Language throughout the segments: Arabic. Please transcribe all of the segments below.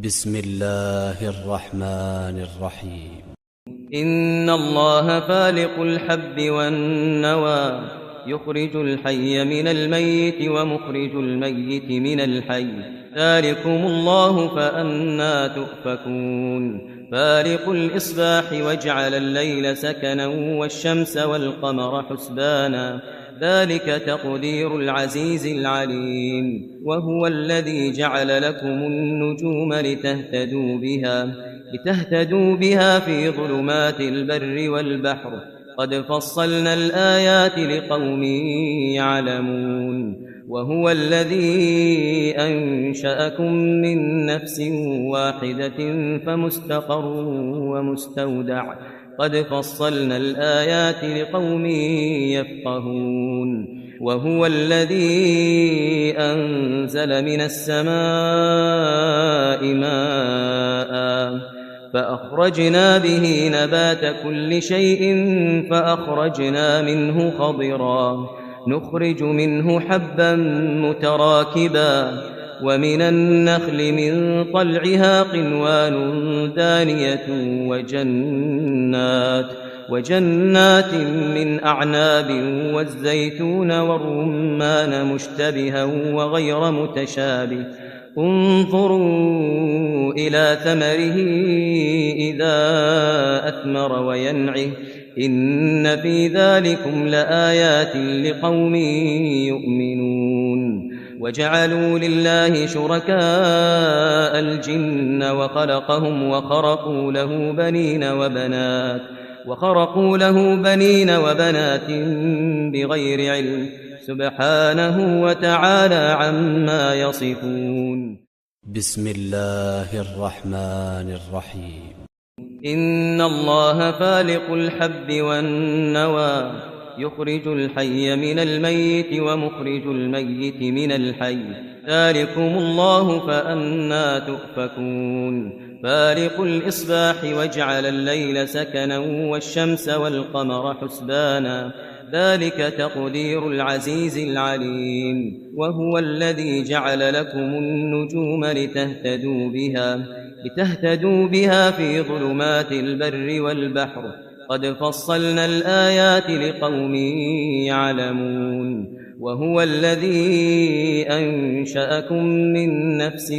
بسم الله الرحمن الرحيم. إن الله فالق الحب والنوى يخرج الحي من الميت ومخرج الميت من الحي ذلكم الله فأنى تؤفكون فالق الإصباح وجعل الليل سكنا والشمس والقمر حسبانا ذلك تقدير العزيز العليم وهو الذي جعل لكم النجوم لتهتدوا بها في ظلمات البر والبحر قد فصلنا الآيات لقوم يعلمون وهو الذي أنشأكم من نفس واحدة فمستقر ومستودع قد فصلنا الآيات لقوم يفقهون وهو الذي أنزل من السماء ماء فأخرجنا به نبات كل شيء فأخرجنا منه خضرا نخرج منه حبا متراكبا ومن النخل من طلعها قنوان دانية وجنات من أعناب والزيتون والرمان مشتبها وغير متشابه انظروا إلى ثمره إذا أثمر وينعه إن في ذلكم لآيات لقوم يؤمنون وجعلوا لله شركاء الجن وخلقهم وخرقوا له بنين وبنات بغير علم سبحانه وتعالى عما يصفون. بسم الله الرحمن الرحيم. إن الله فالق الحب والنوى يخرج الحي من الميت ومخرج الميت من الحي ذلكم الله فأنى تؤفكون فالق الإصباح وجعل الليل سكنا والشمس والقمر حسبانا ذلك تقدير العزيز العليم وهو الذي جعل لكم النجوم لتهتدوا بها في ظلمات البر والبحر قد فصلنا الآيات لقوم يعلمون وهو الذي أنشأكم من نفس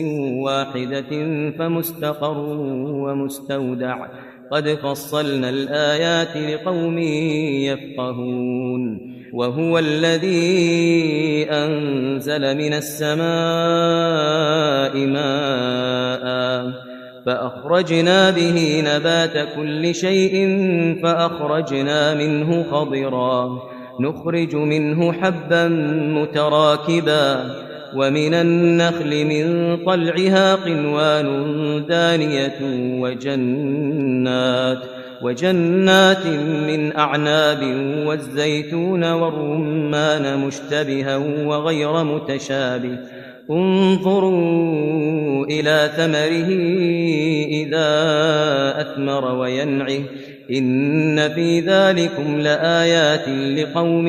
واحدة فمستقر ومستودع قد فصلنا الآيات لقوم يفقهون وهو الذي أنزل من السماء ماء فأخرجنا به نبات كل شيء فأخرجنا منه خضرا نخرج منه حبا متراكبا ومن النخل من طلعها قنوان دانية وجنات من أعناب والزيتون والرمان مشتبها وغير متشابه انظروا إلى ثمره إذا أثمر وينعه إن في ذلكم لآيات لقوم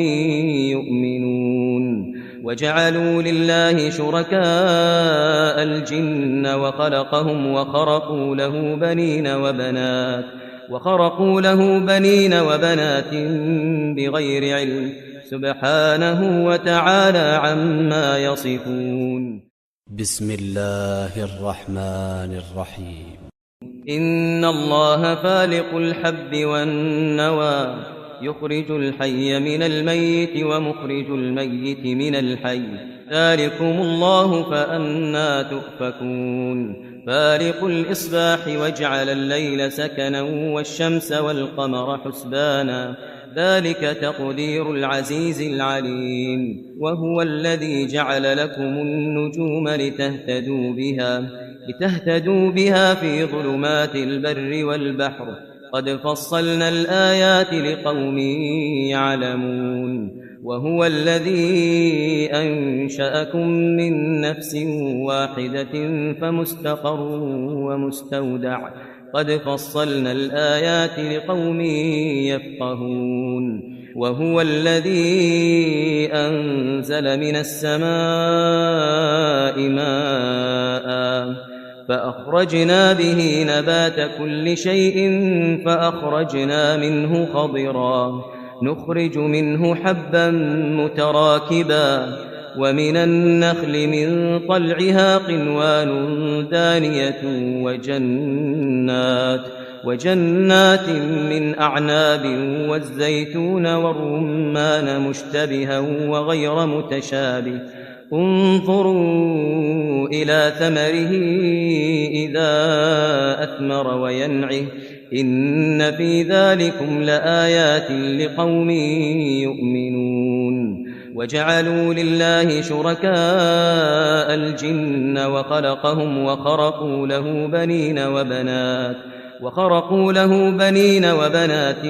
يؤمنون وجعلوا لله شركاء الجن وخلقهم وخرقوا له بنين وبنات بغير علم سبحانه وتعالى عما يصفون. بسم الله الرحمن الرحيم. إن الله فالق الحب والنوى يخرج الحي من الميت ومخرج الميت من الحي ذلكم الله فأنى تؤفكون فالق الإصباح وجعل الليل سكنا والشمس والقمر حسبانا ذلك تقدير العزيز العليم وهو الذي جعل لكم النجوم لتهتدوا بها في ظلمات البر والبحر قد فصلنا الآيات لقوم يعلمون وهو الذي أنشأكم من نفس واحدة فمستقر ومستودع قد فصلنا الآيات لقوم يفقهون وهو الذي أنزل من السماء ماء فأخرجنا به نبات كل شيء فأخرجنا منه خضرا نخرج منه حبا متراكبا ومن النخل من طلعها قنوان دانية وجنات من أعناب والزيتون والرمان مشتبها وغير متشابه انظروا إلى ثمره إذا أثمر وينعه إن في ذلكم لآيات لقوم يؤمنون وجعلوا لله شركاء الجن وخلقهم وخرقوا له بنين وبنات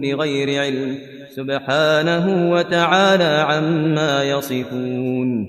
بغير علم سبحانه وتعالى عما يصفون